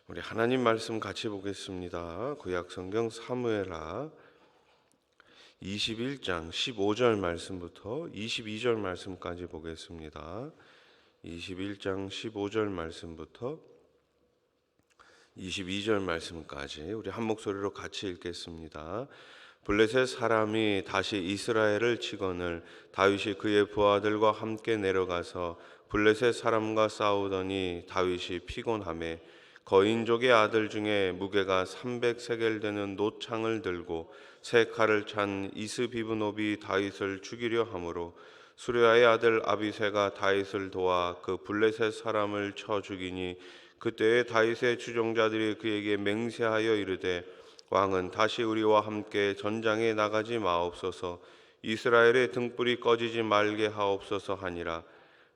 우리 하나님 말씀 같이 보겠습니다. 구약 성경 사무엘하 21장 15절 말씀부터 22절 말씀까지 보겠습니다. 21장 15절 말씀부터 22절 말씀까지 우리 한 목소리로 같이 읽겠습니다. 블레셋 사람이 다시 이스라엘을 치거늘 다윗이 그의 부하들과 함께 내려가서 블레셋 사람과 싸우더니 다윗이 피곤하매 거인족의 아들 중에 무게가 300세겔 되는 노창을 들고 세 칼을 찬 이스비브노비 다윗을 죽이려 하므로 수레아의 아들 아비새가 다윗을 도와 그 블레셋 사람을 쳐 죽이니 그때에 다윗의 추종자들이 그에게 맹세하여 이르되 왕은 다시 우리와 함께 전장에 나가지 마옵소서 이스라엘의 등불이 꺼지지 말게 하옵소서 하니라.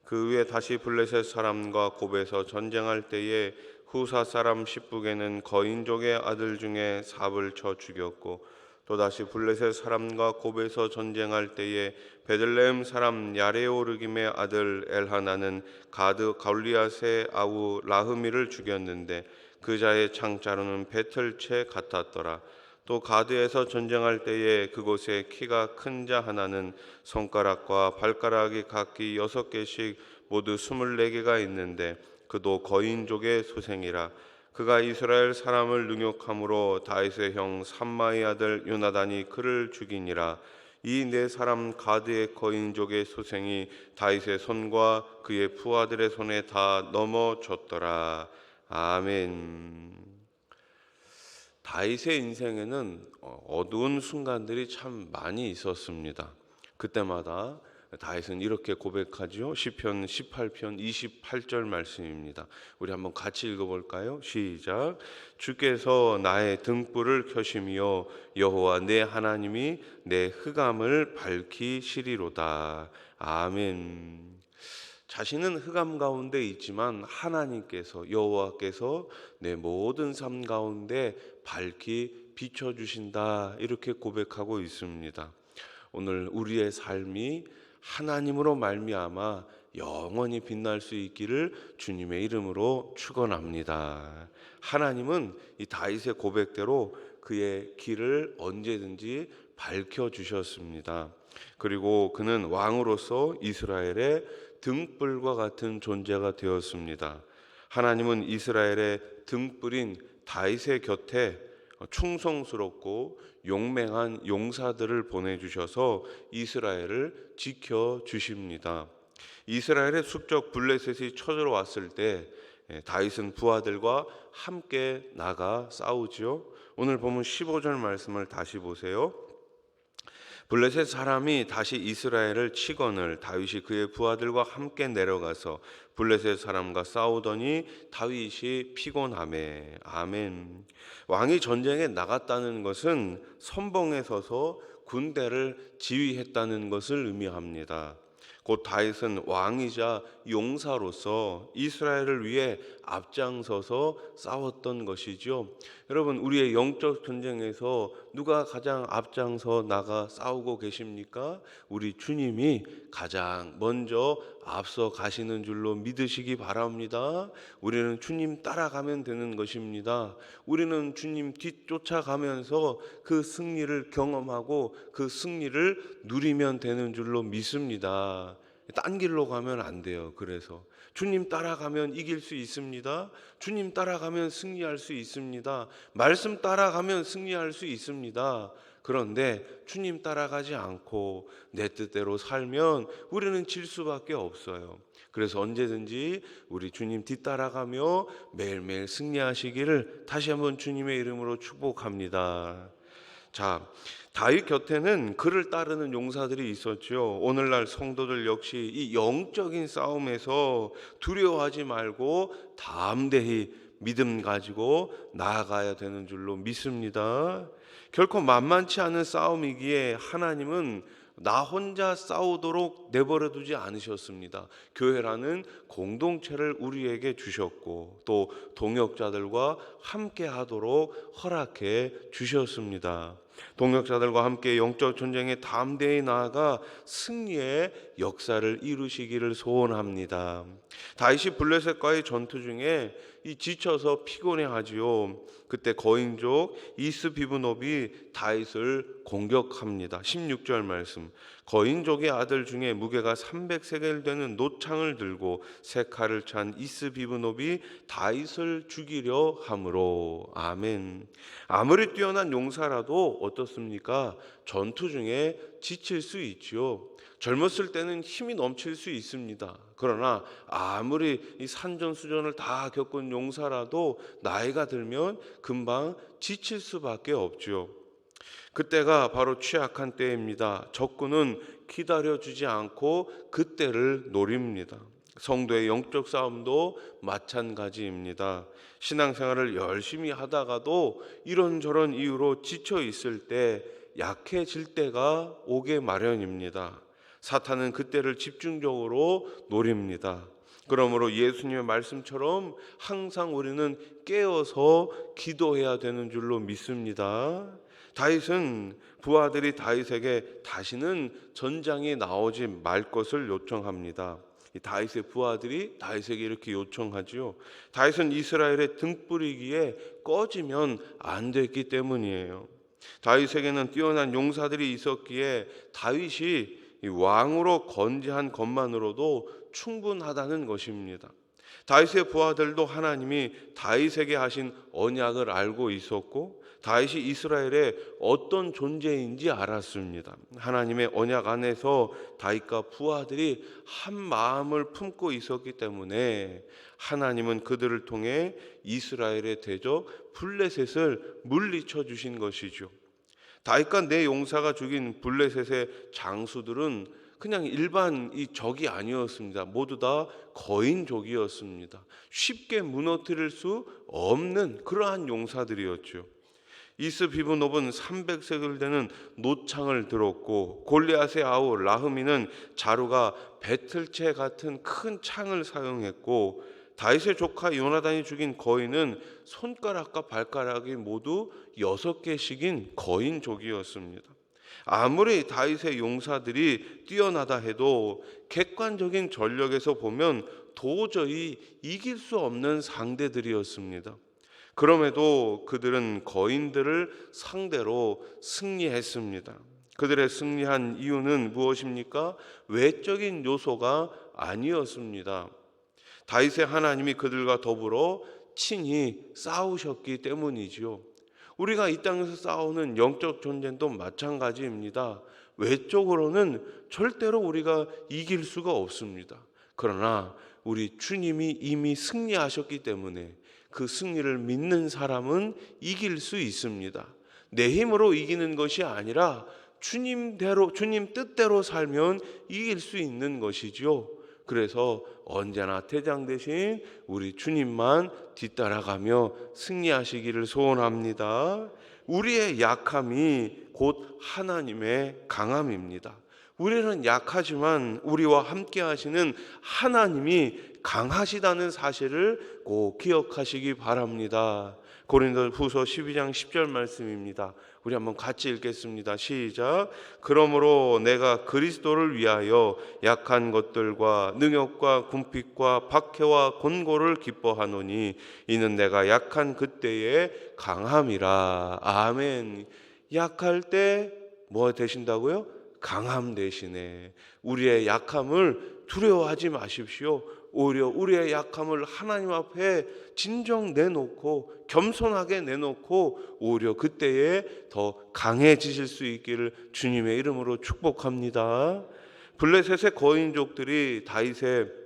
그 후에 다시 블레셋 사람과 곱에서 전쟁할 때에 후사 사람 십북에는 거인족의 아들 중에 삽을 쳐 죽였고 또다시 블레셋 사람과 곱에서 전쟁할 때에 베들레헴 사람 야레오르김의 아들 엘하나는 가드 가울리앗의 아우 라흐미를 죽였는데 그 자의 창자루는 배틀채 같았더라. 또 가드에서 전쟁할 때에 그곳에 키가 큰 자 하나는 손가락과 발가락이 각기 6개씩 모두 24개가 있는데 그도 거인족의 소생이라. 그가 이스라엘 사람을 능욕함으로 다윗의 형 삼마의 아들 요나단이 그를 죽이니라. 이 네 사람 가드의 거인족의 소생이 다윗의 손과 그의 부하들의 손에 다 넘어졌더라. 아멘. 다윗의 인생에는 어두운 순간들이 참 많이 있었습니다. 그때마다 다윗은 이렇게 고백하죠. 시편 18편 28절 말씀입니다. 우리 한번 같이 읽어볼까요? 시작. 주께서 나의 등불을 켜시며 여호와 내 하나님이 내 흑암을 밝히시리로다. 아멘. 자신은 흑암 가운데 있지만 하나님께서 여호와께서 내 모든 삶 가운데 밝히 비춰주신다, 이렇게 고백하고 있습니다. 오늘 우리의 삶이 하나님으로 말미암아 영원히 빛날 수 있기를 주님의 이름으로 축원합니다. 하나님은 이 다윗의 고백대로 그의 길을 언제든지 밝혀주셨습니다. 그리고 그는 왕으로서 이스라엘의 등불과 같은 존재가 되었습니다. 하나님은 이스라엘의 등불인 다윗의 곁에 충성스럽고 용맹한 용사들을 보내주셔서 이스라엘을 지켜주십니다. 이스라엘의 숙적 블레셋이 쳐들어왔을 때 다윗은 부하들과 함께 나가 싸우지요. 오늘 보면 15절 말씀을 다시 보세요. 블레셋 사람이 다시 이스라엘을 치거늘 다윗이 그의 부하들과 함께 내려가서 블레셋 사람과 싸우더니 다윗이 피곤하매. 아멘. 왕이 전쟁에 나갔다는 것은 선봉에 서서 군대를 지휘했다는 것을 의미합니다. 곧 다윗은 왕이자 용사로서 이스라엘을 위해 앞장서서 싸웠던 것이죠. 여러분, 우리의 영적 전쟁에서 누가 가장 앞장서 나가 싸우고 계십니까? 우리 주님이 가장 먼저 앞서 가시는 줄로 믿으시기 바랍니다. 우리는 주님 따라가면 되는 것입니다. 우리는 주님 뒤쫓아가면서 그 승리를 경험하고 그 승리를 누리면 되는 줄로 믿습니다. 딴 길로 가면 안 돼요. 그래서 주님 따라가면 이길 수 있습니다. 주님 따라가면 승리할 수 있습니다. 말씀 따라가면 승리할 수 있습니다. 그런데 주님 따라가지 않고 내 뜻대로 살면 우리는 질 수밖에 없어요. 그래서 언제든지 우리 주님 뒤따라가며 매일매일 승리하시기를 다시 한번 주님의 이름으로 축복합니다. 자, 다윗 곁에는 그를 따르는 용사들이 있었죠. 오늘날 성도들 역시 이 영적인 싸움에서 두려워하지 말고 담대히 믿음 가지고 나아가야 되는 줄로 믿습니다. 결코 만만치 않은 싸움이기에 하나님은 나 혼자 싸우도록 내버려 두지 않으셨습니다. 교회라는 공동체를 우리에게 주셨고 또 동역자들과 함께 하도록 허락해 주셨습니다. 동역자들과 함께 영적 전쟁에 담대히 나아가 승리의 역사를 이루시기를 소원합니다. 다윗이 블레셋과의 전투 중에 이 지쳐서 피곤해하지요. 그때 거인족 이스비브노비 다윗을 공격합니다. 16절 말씀. 거인족의 아들 중에 무게가 300세겔 되는 노창을 들고 세 칼을 찬 이스비브노비 다윗을 죽이려 함으로. 아멘. 아무리 뛰어난 용사라도 어떻습니까? 전투 중에 지칠 수 있지요. 젊었을 때는 힘이 넘칠 수 있습니다. 그러나 아무리 이 산전수전을 다 겪은 용사라도 나이가 들면 금방 지칠 수밖에 없죠. 그때가 바로 취약한 때입니다. 적군은 기다려주지 않고 그때를 노립니다. 성도의 영적 싸움도 마찬가지입니다. 신앙생활을 열심히 하다가도 이런저런 이유로 지쳐 있을 때 약해질 때가 오게 마련입니다. 사탄은 그때를 집중적으로 노립니다. 그러므로 예수님의 말씀처럼 항상 우리는 깨어서 기도해야 되는 줄로 믿습니다. 다윗은 부하들이 다윗에게 다시는 전장에 나오지 말 것을 요청합니다. 다윗의 부하들이 다윗에게 이렇게 요청하지요. 다윗은 이스라엘의 등불이기에 꺼지면 안 됐기 때문이에요. 다윗에게는 뛰어난 용사들이 있었기에 다윗이 왕으로 건재한 것만으로도 충분하다는 것입니다. 다윗의 부하들도 하나님이 다윗에게 하신 언약을 알고 있었고 다윗이 이스라엘의 어떤 존재인지 알았습니다. 하나님의 언약 안에서 다윗과 부하들이 한 마음을 품고 있었기 때문에 하나님은 그들을 통해 이스라엘의 대적 블레셋을 물리쳐 주신 것이죠. 다윗과 네 용사가 죽인 블레셋의 장수들은 그냥 일반 이 적이 아니었습니다. 모두 다 거인족이었습니다. 쉽게 무너뜨릴 수 없는 그러한 용사들이었죠. 이스비브노브는 300세겔 되는 노창을 들었고 골리앗의 아우 라흐미는 자루가 배틀채 같은 큰 창을 사용했고 다윗의 조카 요나단이 죽인 거인은 손가락과 발가락이 모두 6개씩인 거인족이었습니다. 아무리 다윗의 용사들이 뛰어나다 해도 객관적인 전력에서 보면 도저히 이길 수 없는 상대들이었습니다. 그럼에도 그들은 거인들을 상대로 승리했습니다. 그들의 승리한 이유는 무엇입니까? 외적인 요소가 아니었습니다. 다윗의 하나님이 그들과 더불어 친히 싸우셨기 때문이지요. 우리가 이 땅에서 싸우는 영적 전쟁도 마찬가지입니다. 외적으로는 절대로 우리가 이길 수가 없습니다. 그러나 우리 주님이 이미 승리하셨기 때문에 그 승리를 믿는 사람은 이길 수 있습니다. 내 힘으로 이기는 것이 아니라 주님 뜻대로 살면 이길 수 있는 것이지요. 그래서 언제나 대장 되신 우리 주님만 뒤따라가며 승리하시기를 소원합니다. 우리의 약함이 곧 하나님의 강함입니다. 우리는 약하지만 우리와 함께 하시는 하나님이 강하시다는 사실을 꼭 기억하시기 바랍니다. 고린도후서 12장 10절 말씀입니다. 우리 한번 같이 읽겠습니다. 시작. 그러므로 내가 그리스도를 위하여 약한 것들과 능욕과 궁핍과 박해와 곤고를 기뻐하노니 이는 내가 약한 그때의 강함이라. 아멘. 약할 때 뭐 되신다고요? 강함 되시네. 우리의 약함을 두려워하지 마십시오. 오히려 우리의 약함을 하나님 앞에 진정 내놓고 겸손하게 내놓고 오히려 그때에 더 강해지실 수 있기를 주님의 이름으로 축복합니다. 블레셋의 거인족들이 다윗의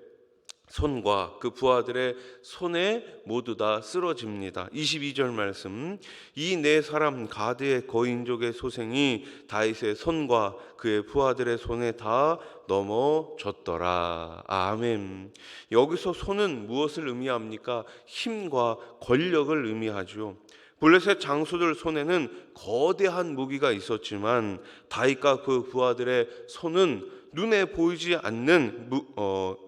손과 그 부하들의 손에 모두 다 쓰러집니다. 22절 말씀. 이 네 사람 가드의 거인족의 소생이 다윗의 손과 그의 부하들의 손에 다 넘어졌더라. 아멘. 여기서 손은 무엇을 의미합니까? 힘과 권력을 의미하죠. 블레셋 장수들 손에는 거대한 무기가 있었지만 다윗과 그 부하들의 손은 눈에 보이지 않는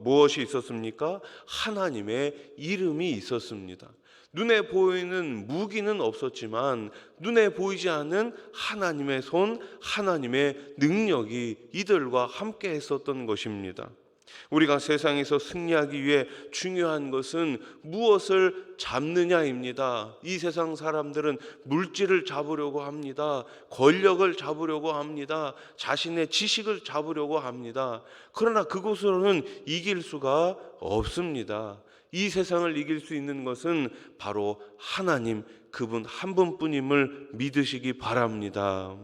무엇이 있었습니까? 하나님의 이름이 있었습니다. 눈에 보이는 무기는 없었지만 눈에 보이지 않는 하나님의 손, 하나님의 능력이 이들과 함께 했었던 것입니다. 우리가 세상에서 승리하기 위해 중요한 것은 무엇을 잡느냐입니다. 이 세상 사람들은 물질을 잡으려고 합니다. 권력을 잡으려고 합니다. 자신의 지식을 잡으려고 합니다. 그러나 그곳으로는 이길 수가 없습니다. 이 세상을 이길 수 있는 것은 바로 하나님, 그분 한 분뿐임을 믿으시기 바랍니다.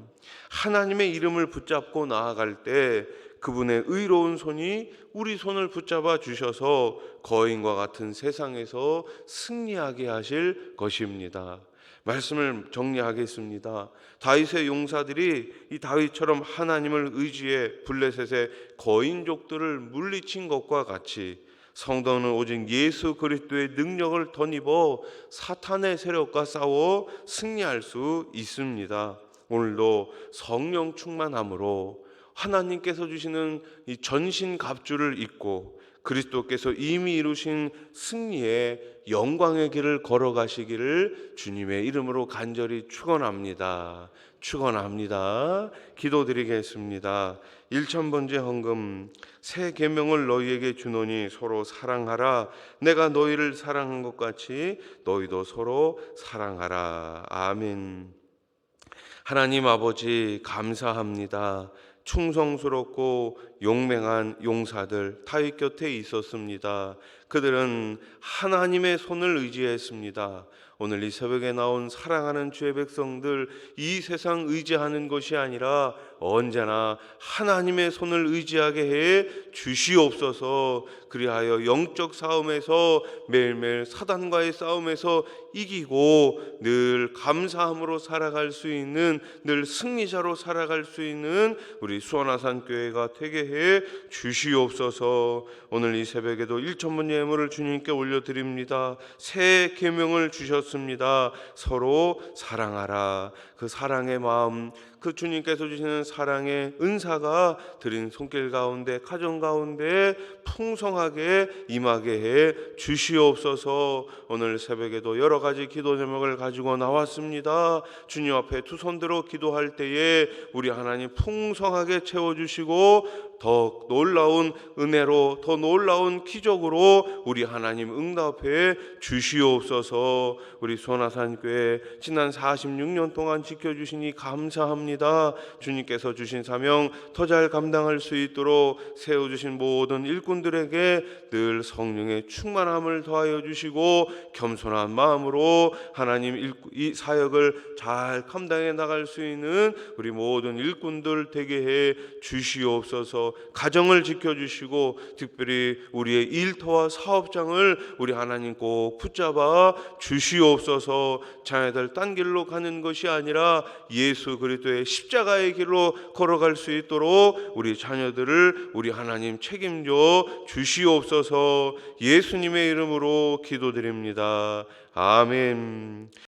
하나님의 이름을 붙잡고 나아갈 때 그분의 의로운 손이 우리 손을 붙잡아 주셔서 거인과 같은 세상에서 승리하게 하실 것입니다. 말씀을 정리하겠습니다. 다윗의 용사들이 이 다윗처럼 하나님을 의지해 블레셋의 거인족들을 물리친 것과 같이 성도는 오직 예수 그리스도의 능력을 덧입어 사탄의 세력과 싸워 승리할 수 있습니다. 오늘도 성령 충만함으로 하나님께서 주시는 이 전신 갑주를 입고 그리스도께서 이미 이루신 승리의 영광의 길을 걸어가시기를 주님의 이름으로 간절히 축원합니다. 축원합니다. 기도드리겠습니다. 1000번째 헌금, 새 계명을 너희에게 주노니 서로 사랑하라. 내가 너희를 사랑한 것 같이 너희도 서로 사랑하라. 아멘. 하나님 아버지 감사합니다. 충성스럽고 용맹한 용사들 다윗 곁에 있었습니다. 그들은 하나님의 손을 의지했습니다. 오늘 이 새벽에 나온 사랑하는 주의 백성들, 이 세상 의지하는 것이 아니라 언제나 하나님의 손을 의지하게 해 주시옵소서. 그리하여 영적 싸움에서 매일매일 사단과의 싸움에서 이기고 늘 감사함으로 살아갈 수 있는, 늘 승리자로 살아갈 수 있는 우리 수원아산 교회가 되게 해 주시옵소서. 오늘 이 새벽에도 1000번 예물을 주님께 올려드립니다. 새 계명을 주셨습니다. 서로 사랑하라. 그 사랑의 마음, 그 주님께서 주시는 사랑의 은사가 드린 손길 가운데, 가정 가운데 풍성하게 임하게 해 주시옵소서. 오늘 새벽에도 여러 가지 기도 제목을 가지고 나왔습니다. 주님 앞에 두 손 들어 기도할 때에 우리 하나님 풍성하게 채워주시고 더 놀라운 은혜로, 더 놀라운 기적으로 우리 하나님 응답해 주시옵소서. 우리 수원아산교회 지난 46년 동안 지켜주시니 감사합니다. 주님께서 주신 사명 더 잘 감당할 수 있도록 세워주신 모든 일꾼들에게 늘 성령의 충만함을 더하여 주시고 겸손한 마음으로 하나님 이 사역을 잘 감당해 나갈 수 있는 우리 모든 일꾼들 되게 해 주시옵소서. 가정을 지켜주시고 특별히 우리의 일터와 사업장을 우리 하나님 꼭 붙잡아 주시옵소서. 자녀들 딴 길로 가는 것이 아니라 예수 그리스도의 십자가의 길로 걸어갈 수 있도록 우리 자녀들을 우리 하나님 책임져 주시옵소서. 예수님의 이름으로 기도드립니다. 아멘.